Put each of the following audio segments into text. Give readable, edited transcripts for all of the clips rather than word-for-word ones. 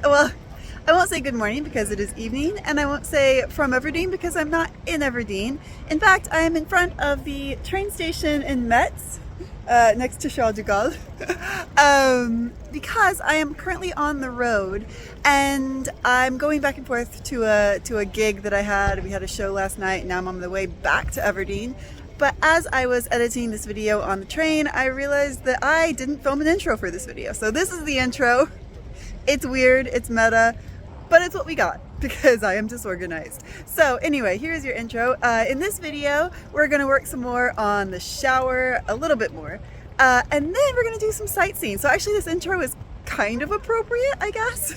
Well, I won't say good morning because it is evening, and I won't say from Everdeen because I'm not in Everdeen. In fact, I am in front of the train station in Metz, next to Charles de Gaulle, because I am currently on the road, and I'm going back and forth to a gig that I had. We had a show last night, and now I'm on the way back to Everdeen. But as I was editing this video on the train, I realized that I didn't film an intro for this video. So this is the intro. It's weird, it's meta, but it's what we got because I am disorganized. So anyway, here's your intro. In this video, we're gonna work some more on the shower, a little bit more, and then we're gonna do some sightseeing. So actually this intro is kind of appropriate, I guess.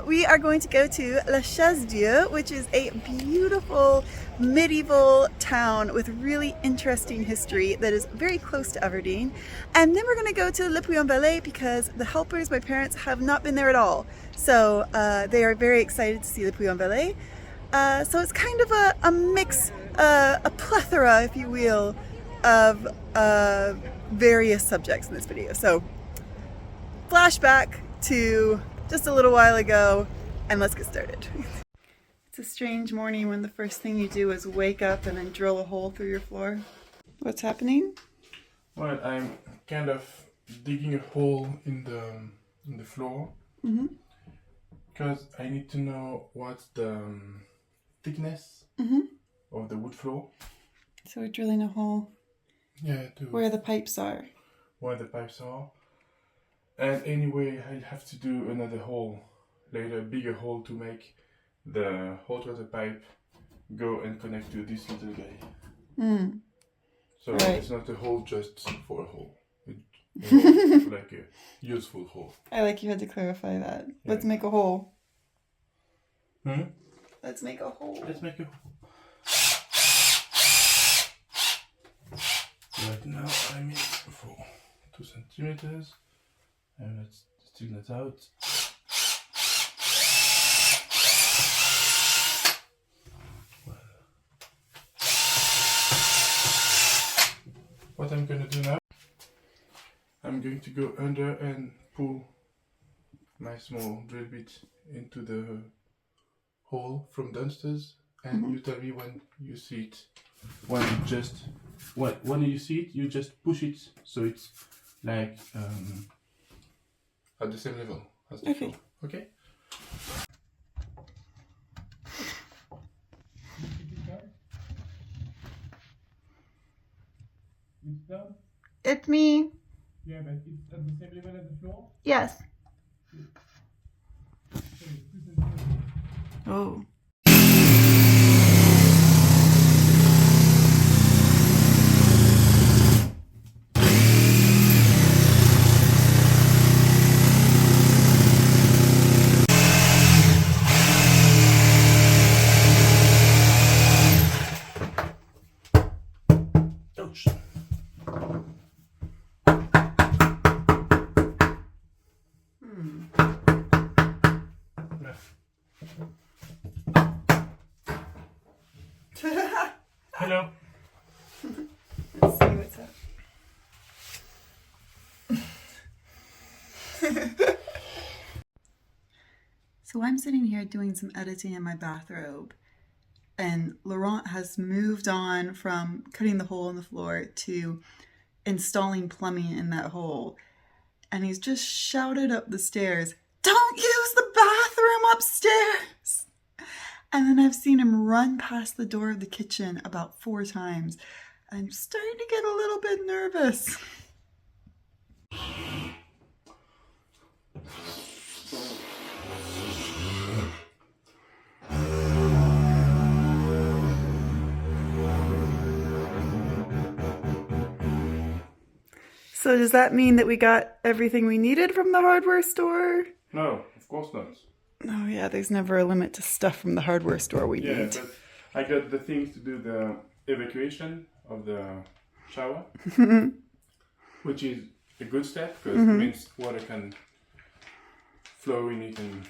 We are going to go to La Chateau, which is a beautiful medieval town with really interesting history that is very close to Everdeen. And then we're going to go to Le Puy-en-Velay because the helpers, my parents, have not been there at all. So they are very excited to see Le Puy-en-Velay. So it's kind of a mix, a plethora, if you will, of various subjects in this video. So flashback to just a little while ago, and let's get started. It's a strange morning when the first thing you do is wake up and then drill a hole through your floor. What's happening? Well, I'm kind of digging a hole in the floor because I need to know what's the thickness of the wood floor. So we're drilling a hole where the pipes are. Where the pipes are. And anyway, I'll have to do another hole later, a bigger hole to make the hot water pipe go and connect to this little guy. So it's not a hole just for a hole. It's like a useful hole. I like you had to clarify that. Yeah. Let's make a hole. Let's make a hole. Let's make a hole. Right now I'm in for 2 centimeters. And let's stick that out. What I'm going to do now, I'm going to go under and pull my small drill bit into the hole from downstairs, and you tell me when you see it. When you see it, you just push it so it's like at the same level as the floor. Okay? It's done? It's me. Yeah, but it's at the same level as the floor? Yes. Oh. Hello. Let's see what's up. So I'm sitting here doing some editing in my bathrobe, and Laurent has moved on from cutting the hole in the floor to installing plumbing in that hole. And he's just shouted up the stairs, "Don't use the bathroom upstairs!" And then I've seen him run past the door of the kitchen about 4 times. I'm starting to get a little bit nervous. So does that mean that we got everything we needed from the hardware store? No, of course not. Oh yeah, there's never a limit to stuff from the hardware store we need. Yeah, but I got the things to do the evacuation of the shower, which is a good step because it means water can flow in it and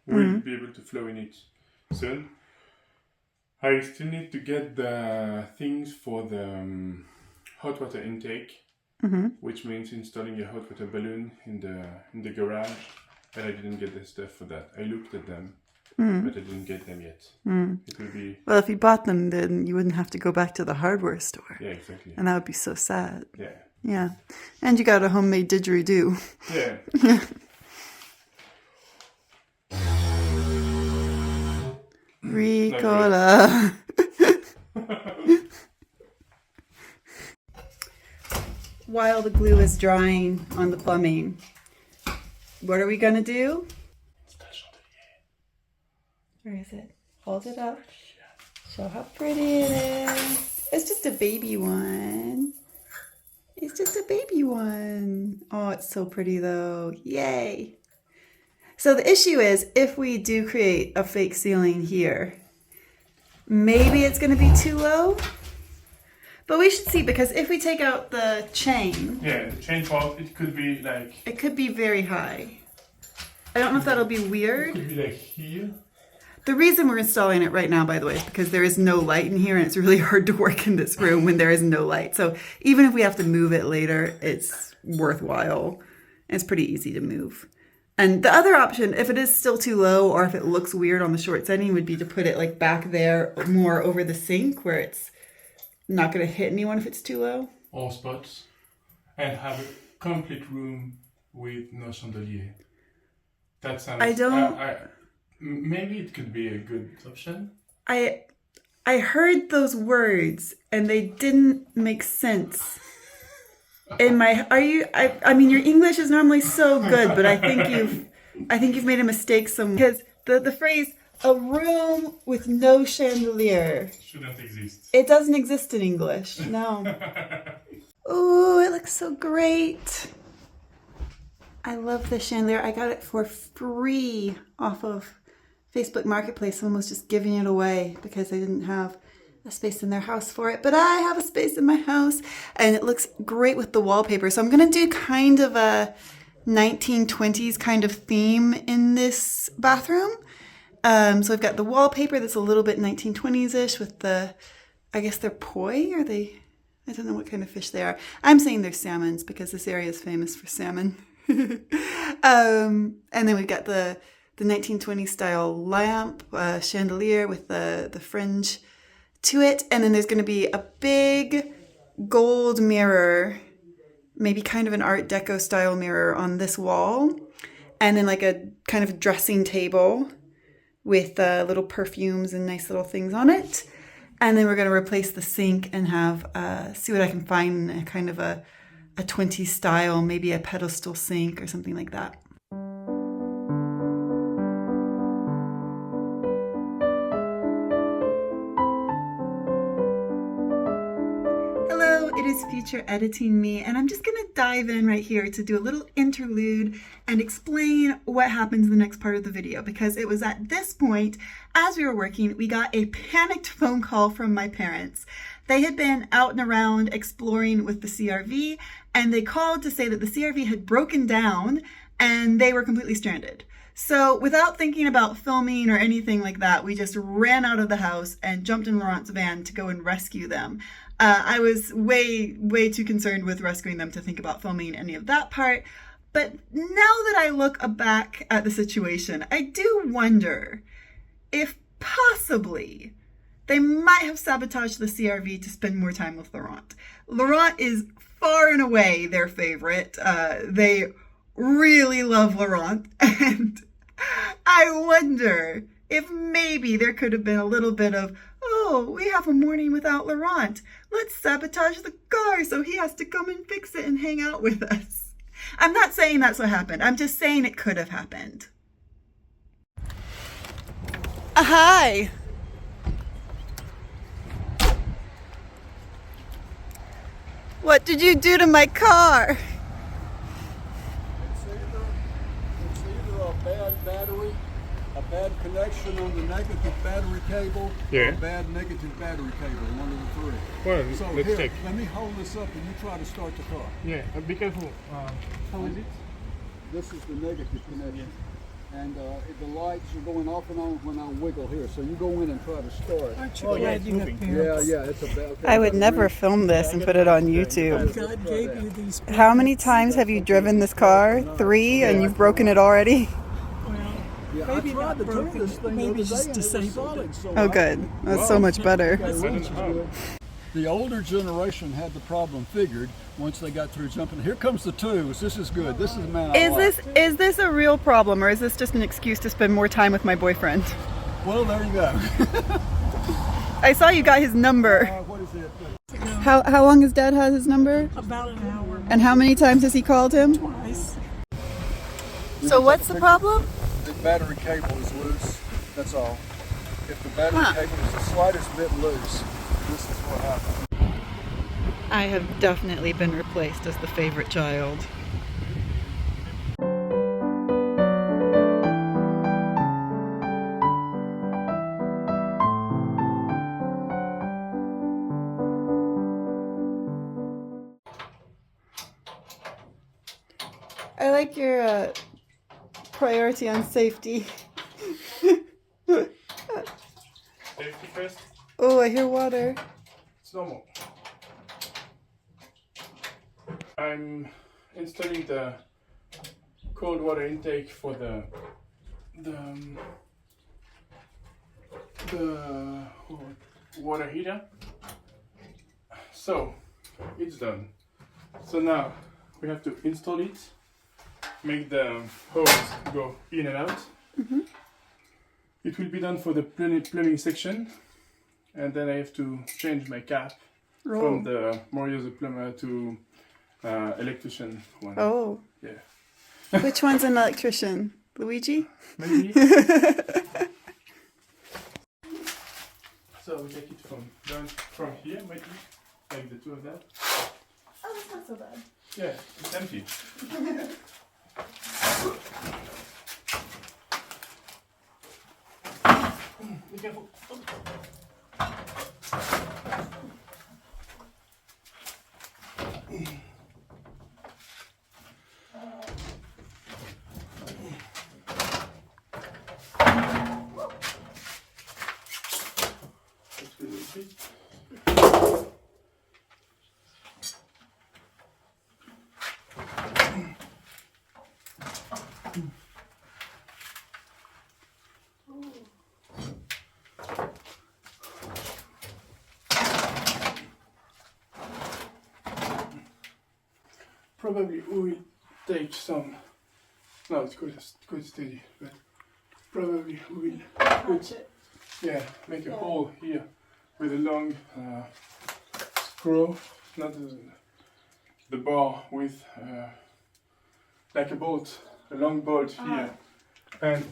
we'll be able to flow in it soon. I still need to get the things for the hot water intake, which means installing a hot water balloon in the garage and I didn't get the stuff for that. I looked at them, but I didn't get them yet. It will be... Well, if you bought them, then you wouldn't have to go back to the hardware store. Yeah, exactly. And that would be so sad. Yeah. Yeah. And you got a homemade didgeridoo. Yeah. Ricola. While the glue is drying on the plumbing, what are we going to do? Where is it? Hold it up. Show how pretty it is. It's just a baby one. It's just a baby one. Oh, it's so pretty though. Yay. So the issue is, if we do create a fake ceiling here, maybe it's going to be too low. But we should see, because if we take out the chain... Yeah, the chain part, it could be like... It could be very high. I don't know if that'll be weird. It could be like here. The reason we're installing it right now, by the way, is because there is no light in here and it's really hard to work in this room when there is no light. So even if we have to move it later, it's worthwhile. It's pretty easy to move. And the other option, if it is still too low or if it looks weird on the short setting, would be to put it like back there more over the sink where it's not going to hit anyone if it's too low. All spots. And have a complete room with no chandelier. That sounds... I don't... Maybe it could be a good option. I heard those words and they didn't make sense. In my... I mean, your English is normally so good, but I think you've made a mistake somewhere. Because the phrase, a room with no chandelier... Shouldn't exist. It doesn't exist in English, no. Oh, it looks so great. I love the chandelier. I got it for free off of Facebook Marketplace. Someone was just giving it away because they didn't have a space in their house for it. But I have a space in my house and it looks great with the wallpaper. So I'm going to do kind of a 1920s kind of theme in this bathroom. So I've got the wallpaper that's a little bit 1920s-ish with the, I guess they're koi? Are they? I don't know what kind of fish they are. I'm saying they're salmons because this area is famous for salmon. And then we've got the 1920s style lamp, chandelier with the fringe to it. And then there's going to be a big gold mirror, maybe kind of an Art Deco style mirror on this wall. And then like a kind of dressing table with little perfumes and nice little things on it. And then we're going to replace the sink and have, see what I can find, a kind of a 20s style, maybe a pedestal sink or something like that. Hello, it is Future Editing Me, and I'm just going to dive in right here to do a little interlude and explain what happens in the next part of the video, because it was at this point, as we were working, we got a panicked phone call from my parents. They had been out and around exploring with the CRV, and they called to say that the CRV had broken down and they were completely stranded. So without thinking about filming or anything like that, we just ran out of the house and jumped in Laurent's van to go and rescue them. I was way too concerned with rescuing them to think about filming any of that part. But now that I look back at the situation, I do wonder if possibly they might have sabotaged the CRV to spend more time with Laurent. Laurent is far and away their favorite. They really love Laurent, and I wonder if maybe there could have been a little bit of, oh, we have a morning without Laurent. Let's sabotage the car so he has to come and fix it and hang out with us. I'm not saying that's what happened. I'm just saying it could have happened. Hi. What did you do to my car? It's either a bad battery, a bad connection on the negative battery cable, or a bad negative battery cable, one of the three. Well, So let's here, check. let me hold this up and you try to start the car. Yeah, be careful. How is it? This is the negative connection. And the lights are going off and on when I wiggle here. So you go in and try to start. Aren't you glad you have parents? Yeah, it's a bad. Okay, I would never film this and put it on YouTube. God gave you these How many times have you driven this car? 3, and you've broken it already? Yeah, I Maybe tried not to turn broken, this thing maybe the other just day and it was disabled. solid, so Oh, I- good. That's so Well, much better. Okay, I lunch is don't know. good. The older generation had the problem figured once they got through jumping. Here comes the twos. This is good. This is the man I like. Is this a real problem, or is this just an excuse to spend more time with my boyfriend? Well, there you go. I saw you got his number. What is it? How long has Dad had his number? About an hour. And how many times has he called him? Twice. So what's the problem? The battery cable is loose. That's all. If the battery Huh. cable is the slightest bit loose, this is what happens. I have definitely been replaced as the favorite child. I like your priority on safety. Safety first. Oh, I hear water. It's normal. I'm installing the cold water intake for the water heater. So it's done. So now we have to install it, make the hose go in and out. It will be done for the plumbing section, and then I have to change my cap from the Mario the plumber to electrician one. Oh. Yeah. Which one's an electrician? Luigi? Maybe. So we take it from here, maybe like the two of that. Oh, that's not so bad. Yeah, it's empty. Be careful. Probably we will take some. No, it's quite steady, but probably we will put, make a hole here with a long screw, not the bar with like a bolt, a long bolt here, and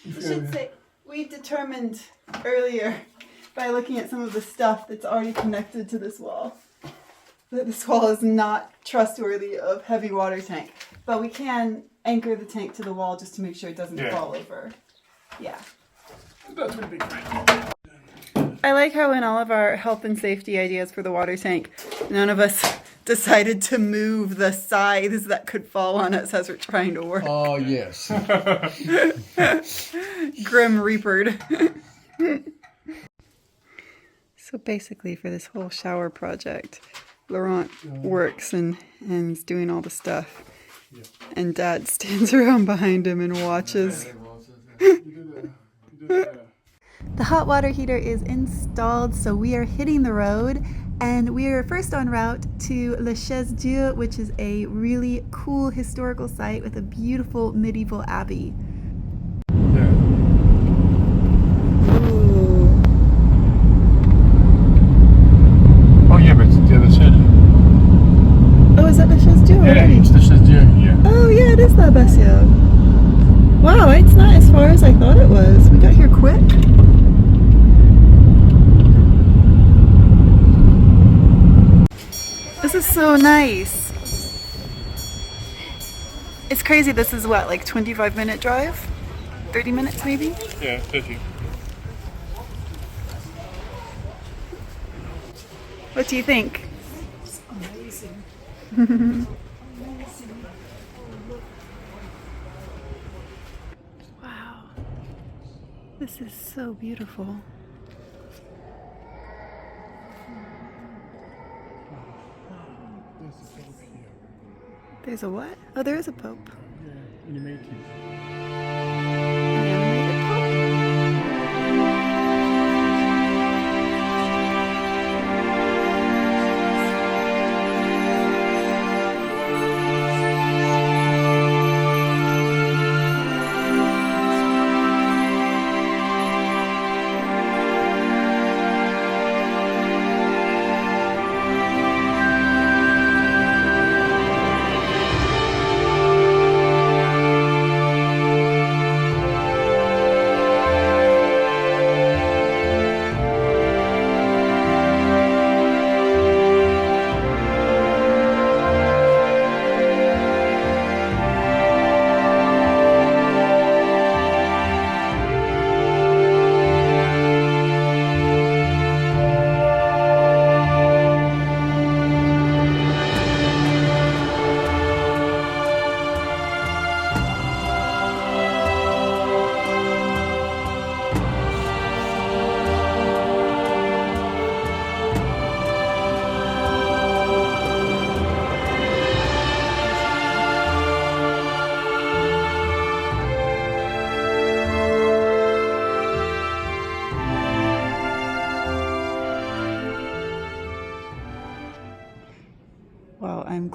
I should say, we determined earlier by looking at some of the stuff that's already connected to this wall that this wall is not trustworthy of heavy water tank. But we can anchor the tank to the wall just to make sure it doesn't fall over. Yeah. that would be great. I like how in all of our health and safety ideas for the water tank, none of us decided to move the scythes that could fall on us as we're trying to work. Oh, yes. Grim Reapered. So basically for this whole shower project, Laurent works and is doing all the stuff. Yeah. And Dad stands around behind him and watches. The hot water heater is installed, so we are hitting the road, and we are first en route to Le Chateau, which is a really cool historical site with a beautiful medieval abbey. Oh yeah, but it's the other side. Oh, is that Le Chateau already? Yeah, it's the Chateau here. Oh yeah, it is La Bessia. Wow, it's not as far as I thought it was. We got here quick. This is so nice. It's crazy. This is what, like 25-minute drive? 30 minutes maybe? Yeah, 30. What do you think? Amazing. Wow. This is so beautiful. There's a Pope here. There's a what? Oh, there is a pope. Yeah, animated.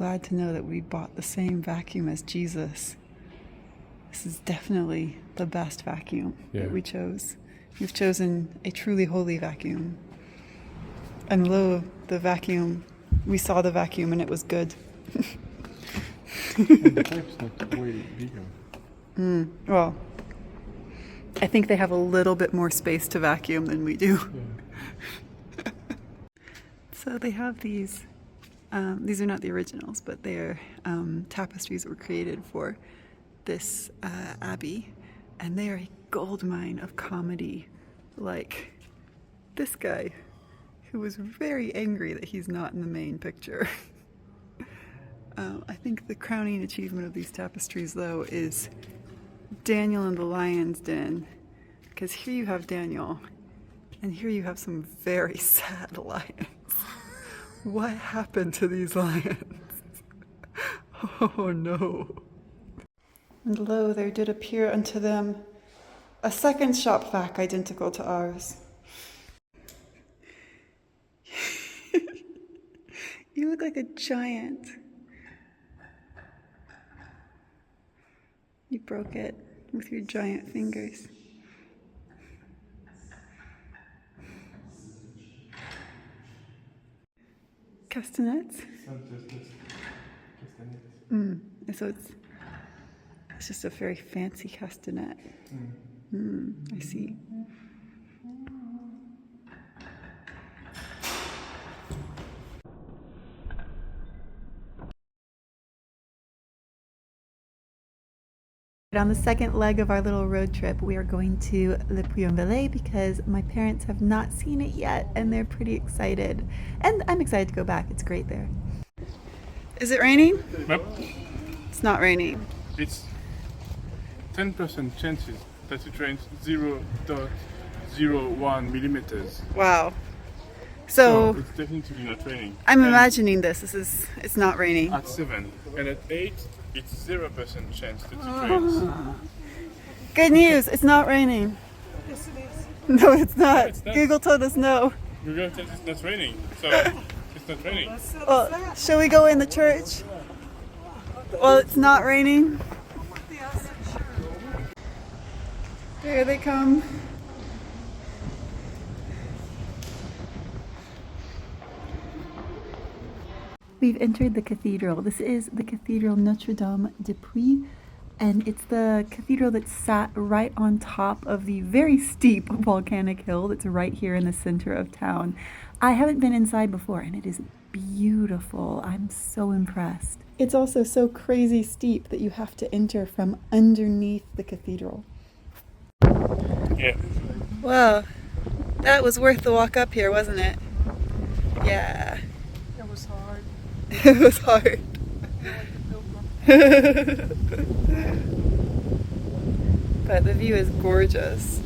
glad to know that we bought the same vacuum as Jesus. This is definitely the best vacuum that we chose. We've chosen a truly holy vacuum. And lo, the vacuum, we saw the vacuum and it was good. The pipe's not way bigger. Well, I think they have a little bit more space to vacuum than we do. Yeah. So they have these are not the originals, but they're tapestries that were created for this abbey, and they are a gold mine of comedy, like this guy who was very angry that he's not in the main picture. I think the crowning achievement of these tapestries, though, is Daniel in the lion's den, because here you have Daniel, and here you have some very sad lions. What happened to these lions? Oh no. And lo, there did appear unto them a second shop vac identical to ours. You look like a giant. You broke it with your giant fingers. Castanets? So it's just a very fancy castanet. I see. On the second leg of our little road trip, we are going to Le Puy-en-Velay because my parents have not seen it yet and they're pretty excited. And I'm excited to go back. It's great there. Is it raining? Nope. It's not raining. It's 10% chances that it rains 0.01 millimeters. Wow. So So it's definitely not raining. I'm And imagining this. It's not raining. at 7 and at 8, it's 0% chance that it rains. Good news. It's not raining. Yes, it is. No, it's not. it's not. Google told us no. Google tells it's not raining, so it's not raining. Let's set Well, that. shall we go in the church? Well, it's not raining. Yeah, I said sure. There they come. We've entered the cathedral. This is the Cathedral Notre-Dame de Puy, and it's the cathedral that's sat right on top of the very steep volcanic hill that's right here in the center of town. I haven't been inside before, and it is beautiful. I'm so impressed. It's also so crazy steep that you have to enter from underneath the cathedral. Yeah. Wow, that was worth the walk up here, wasn't it? Yeah. It was hard. It was hard. But the view is gorgeous.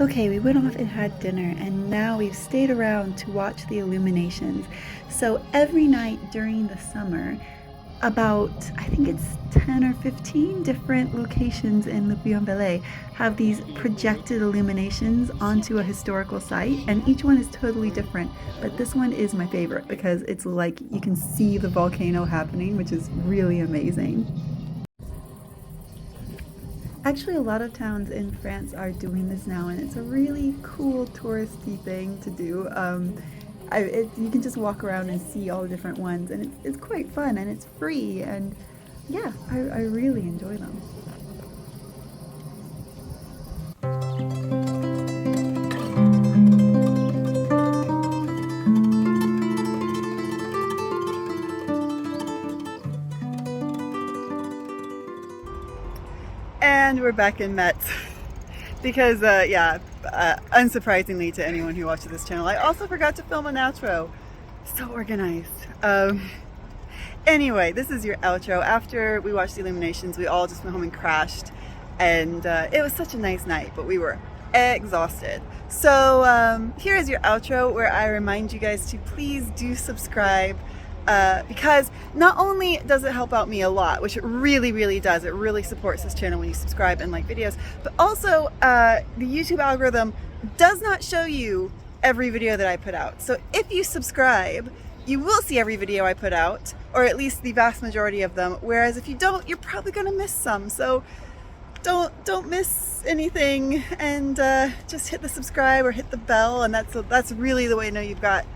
Okay, we went off and had dinner, and now we've stayed around to watch the illuminations. So every night during the summer, about, I think it's 10 or 15 different locations in Le Puy-en-Velay have these projected illuminations onto a historical site, and each one is totally different. But this one is my favorite because it's like you can see the volcano happening, which is really amazing. Actually, a lot of towns in France are doing this now, and it's a really cool touristy thing to do. You can just walk around and see all the different ones, and it's quite fun, and it's free, and yeah, I really enjoy them. And we're back in Metz because, unsurprisingly to anyone who watches this channel, I also forgot to film an outro. So organized. Anyway, this is your outro. After we watched the illuminations, we all just went home and crashed, and it was such a nice night, but we were exhausted. So here is your outro, where I remind you guys to please do subscribe. because not only does it help out me a lot, which it really does, it really supports this channel when you subscribe and like videos, but also the YouTube algorithm does not show you every video that I put out. So if you subscribe, you will see every video I put out, or at least the vast majority of them, whereas if you don't, you're probably gonna miss some. So don't miss anything, and just hit the subscribe or hit the bell, and that's really the way to know you've got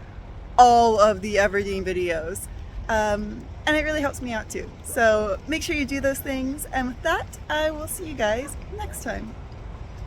all of the Everdeen videos, and it really helps me out too. So make sure you do those things, and with that, I will see you guys next time.